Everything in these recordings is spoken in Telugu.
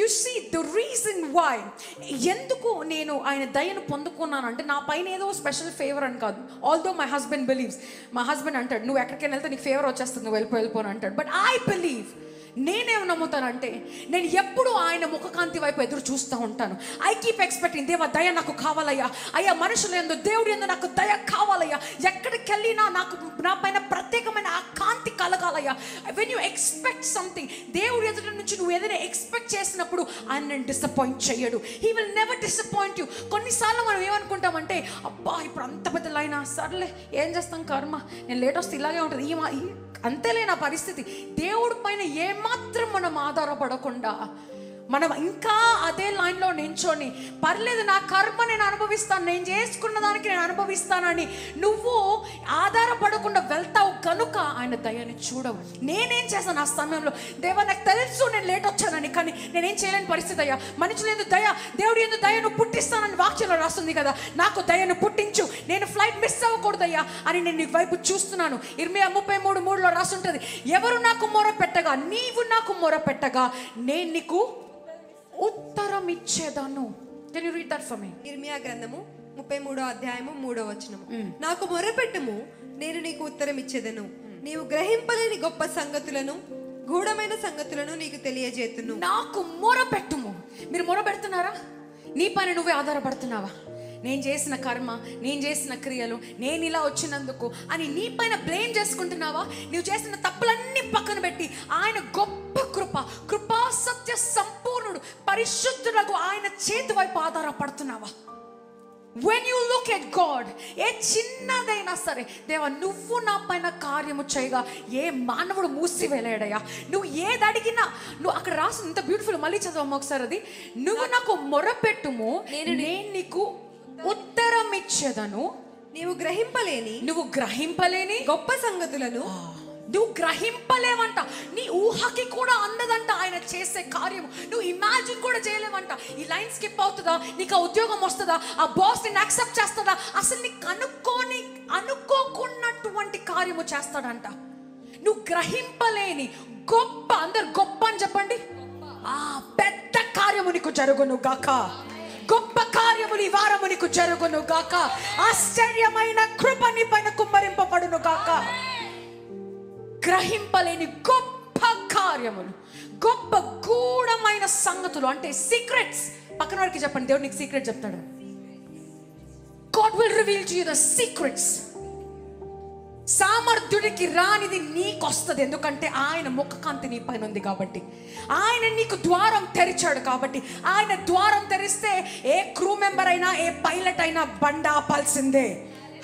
You see the reason why, ఎందుకు నేను ఆయన దయను పొందుకున్నానంటే నా పైన ఏదో స్పెషల్ ఫేవర్ అని కాదు. ఆల్దో మై హస్బెండ్ బిలీవ్స్, మా హస్బెండ్ అంటాడు నువ్వు ఎక్కడికైనా వెళ్తే నీకు ఫేవర్ వచ్చేస్తుంది, నువ్వు వెళ్ళిపోను అంటాడు. బట్ ఐ బిలీవ్, నేనేం నమ్ముతానంటే నేను ఎప్పుడు ఆయన ముఖకాంతి వైపు ఎదురు చూస్తూ ఉంటాను. ఐ కీప్ ఎక్స్పెక్టింగ్, దేవా దయ నాకు కావాలయ్యా, అయ్యా మనుషులు ఎందు దేవుడు ఎందు నాకు దయ కావాలయ్యా, ఎక్కడికి వెళ్ళినా నాకు నా పైన ప్రత్యేకమైన ఆ కాంతి కలగాలయ్యా. వెన్ యూ ఎక్స్పెక్ట్ సంథింగ్, దేవుడి ఎదుటి నుంచి నువ్వు ఏదైనా ఎక్స్పెక్ట్ చేసినప్పుడు ఆయన నేను డిసప్పాయింట్ చేయడు. He will never disappoint you. కొన్నిసార్లు మనం ఏమనుకుంటామంటే అబ్బా ఇప్పుడు అంత పెద్ద లైనా, సర్లే ఏం చేస్తాం కర్మ, నేను లేట్ వస్తే ఇలాగే ఉంటుంది, అంతేలే నా పరిస్థితి. దేవుడి పైన ఏమాత్రం మనం ఆధారపడకుండా మనం ఇంకా అదే లైన్లో నించొని పర్లేదు నా కర్మ నేను అనుభవిస్తాను, నేను చేసుకున్న దానికి నేను అనుభవిస్తానని నువ్వు ఆధారపడకుండా వెళ్తావు కనుక ఆయన దయని చూడవు. నేనేం చేశాను ఆ సమయంలో, దేవా నాకు తెలుసు నేను లేట్ వచ్చానని, కానీ నేనేం చేయలేని పరిస్థితి అయ్యా. మనుషులు ఎందుకు దయ, దేవుడు ఎందుకు దయను పుట్టిస్తానని వాక్యంలో రాస్తుంది కదా, నాకు దయను పుట్టించు, నేను ఫ్లైట్ మిస్ అవ్వకూడదయ్యా అని నేను నీ వైపు చూస్తున్నాను. ఇర్మియా 33:3 రాసుంటుంది, ఎవరు నాకు మొర పెట్టగా, నీవు నాకు మొర పెట్టగా నేను నీకు ఉత్తరం ఇచ్చేదాను. Can you read that for me? ఇర్మియా గ్రంథము 33:3 నాకు మొరపెట్టుము, నేను నీకు ఉత్తరం ఇచ్చేదను, నీవు గ్రహింపలేని గొప్ప సంగతులను గూఢమైన సంగతులను నీకు తెలియజేతును. నాకు మొరపెట్టుము. మీరు మొరపెడుతున్నారా? నీ పైన నువ్వే ఆధారపడుతున్నావా? నేను చేసిన కర్మ, నేను చేసిన క్రియలు, నేను ఇలా వచ్చినందుకు అని నీ పైన బ్లేమ్ చేసుకుంటున్నావా? నువ్వు చేసిన తప్పులన్నీ పక్కన పెట్టి ఆయన గొప్ప కృపా సత్య సంపూర్ణుడు పరిశుద్ధులకు ఆయన చేతి వైపు ఆధారపడుతున్నావా? When you look at God, ఏ చిన్నదైనా సరే, దేవా నువ్వు నా పైన కార్యము చేయగా ఏ మానవుడు మూసివేలేడయ్యా. నువ్వు ఏది అడిగినా, నువ్వు అక్కడ రాసి ఇంత బ్యూటిఫుల్, మళ్ళీ చదవమ్మా ఒకసారి అది. నువ్వు నాకు మొరపెట్టుము, నేను నీకు ఉత్తరం ఇచ్చేదను, నువ్వు గ్రహింపలేని గొప్ప సంగతులను నువ్వు గ్రహింపలేవంట. నీ ఊహకి కూడా అందదంట ఆయన చేసే కార్యము. నువ్వు ఇమాజిన్ కూడా చేయలేవంట. ఈ లైన్ స్కిప్ అవుతుందా, నీకు ఆ ఉద్యోగం వస్తుందా, ఆ బాస్ నిన్ను యాక్సెప్ట్ చేస్తుందా, అసలు నీకు అనుకోకున్నటువంటి కార్యము చేస్తాడంట. నువ్వు గ్రహింపలేని గొప్ప, అందరు గొప్ప అని చెప్పండి, ఆ పెద్ద కార్యము నీకు జరుగును గాక. గొప్ప కార్యములు ఈ వారము నీకు జరుగును గాక. ఆశ్చర్యమైన కృప నీ పైన కుమ్మరింపబడును గాక. గ్రహింపలేని గొప్ప కార్యములు, గొప్ప గూఢమైన సంగతులు అంటే సీక్రెట్స్. పక్కన వారికి చెప్పండి, దేవుడు నీకు సీక్రెట్ చెప్తాడు. God will reveal to you the secrets. సామర్థ్యుడికి రానిది నీకు వస్తుంది, ఎందుకంటే ఆయన ముఖకాంతి నీ పైన ఉంది కాబట్టి. ఆయన నీకు ద్వారం తెరిచాడు కాబట్టి. ఆయన ద్వారం తెరిస్తే ఏ క్రూ మెంబర్ అయినా, ఏ పైలట్ అయినా బండ ఆపాల్సిందే.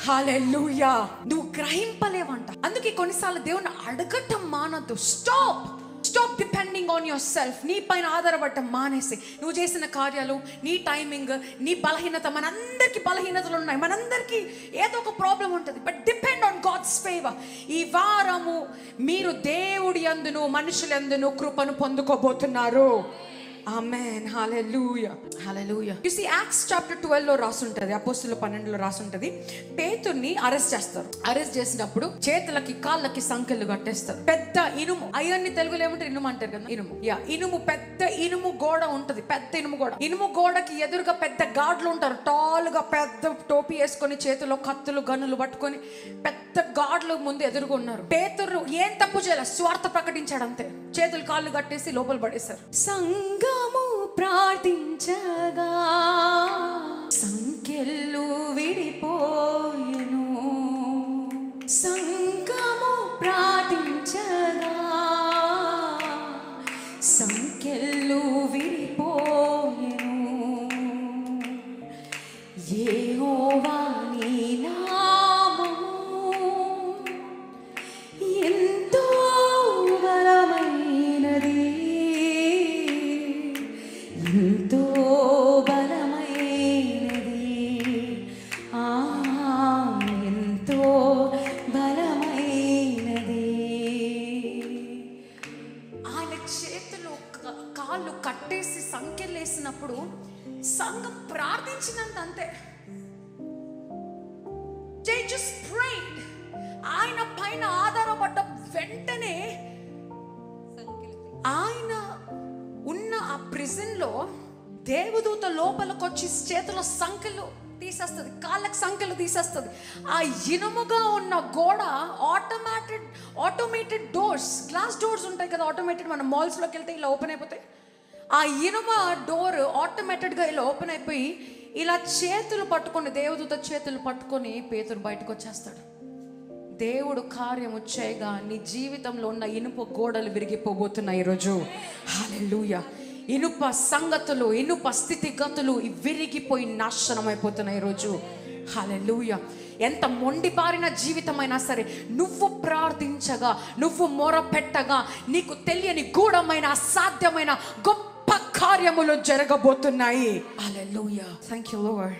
హల్లెలూయా. నువ్వు గ్రహింపలేవంట. అందుకే కొన్నిసార్లు దేవుని అడగటం మానద్దు. Stop depending on yourself. నీ పైన ఆధారపడటం మానేసి, నువ్వు చేసిన కార్యాలు, నీ టైమింగ్, నీ బలహీనత, మనందరికీ బలహీనతలు ఉన్నాయి, మనందరికీ ఏదో ఒక ప్రాబ్లం ఉంటుంది. But depend on God's favour. ఈ వారము మీరు దేవుడి యందును మనుషులందును కృపను పొందుకోబోతున్నారు. ఆమేన్. హల్లెలూయా, హల్లెలూయా. యు సీ యాక్ట్స్ చాప్టర్ 12 లో రాసుంటది, అపోస్తుల 12లో రాసుంటది. పేతుర్ని అరెస్ట్ చేస్తారు. అరెస్ట్ చేసినప్పుడు చేతులకి కాళ్ళకి సంకెళ్ళు కట్టేస్తారు. పెద్ద ఇనుము, అయ్యన్ని తెలుగులో ఏమంటారు, ఇనుము అంటారు కదా, ఇనుము. ఇనుము, పెద్ద ఇనుము గోడ ఉంటది, పెద్ద ఇనుము గోడ. ఇనుము గోడకి ఎదురుగా పెద్ద గాడ్లు ఉంటారు, టాల్గా పెద్ద టోపీ వేసుకొని, చేతిలో కత్తులు గన్నులు పట్టుకొని పెద్ద గాడ్లు ముందు ఎదురుగా ఉన్నారు. పేతురు ఏం తప్పు చేయలేదు, స్వార్థ ప్రకటించాడు అంతే. చేతులు కాళ్ళు కట్టేసి లోపల పడేశారు. సంఘము ప్రార్థించగా సంకెళ్ళు విడిపోయెను. సంఘము ప్రార్థించగా సంకెళ్ళు విడిపోయెను. యెహోవా నీ నామము ఎంతో బలమైనది, ఎంతో బలమైనది, ఎంతో బలమైనది. ఆయన చేతులు కాళ్ళు కట్టేసి సంఖ్యలేసినప్పుడు సంఘం ప్రార్థించినంత అంతే. They just prayed. ఆయన పైన ఆధారపడ్డ వెంటనే ఆయన ఉన్న ఆ ప్రిజన్ లో దేవదూత లోపలికి వచ్చి చేతిలో సంఖ్యలు తీసేస్తుంది, కాళ్ళకి సంఖ్యలు తీసేస్తుంది. ఆ ఇనుముగా ఉన్న గోడ ఆటోమేటెడ్ డోర్స్, గ్లాస్ డోర్స్ ఉంటాయి కదా ఆటోమేటెడ్, మన మాల్స్లోకి వెళ్తే ఇలా ఓపెన్ అయిపోతాయి. ఆ ఇనుమ డోర్ ఆటోమేటెడ్గా ఇలా ఓపెన్ అయిపోయి ఇలా చేతులు పట్టుకొని, దేవదూత చేతులు పట్టుకొని పేతురు బయటకు వచ్చేస్తాడు. దేవుడు కార్యము చేయగా నీ జీవితంలో ఉన్న ఇనుప గోడలు విరిగిపోబోతున్నాయి ఈరోజు. హల్లెలూయా. ఇనుప సంగతులు, ఇనుప స్థితిగతులు విరిగిపోయి నాశనం అయిపోతున్నాయి ఈరోజు. హల్లెలూయా. ఎంత మొండిబారిన జీవితమైనా సరే నువ్వు ప్రార్థించగా, నువ్వు మొరపెట్టగా నీకు తెలియని గూఢమైన అసాధ్యమైన గొప్ప కార్యములు జరగబోతున్నాయి. హల్లెలూయా. Thank you lord.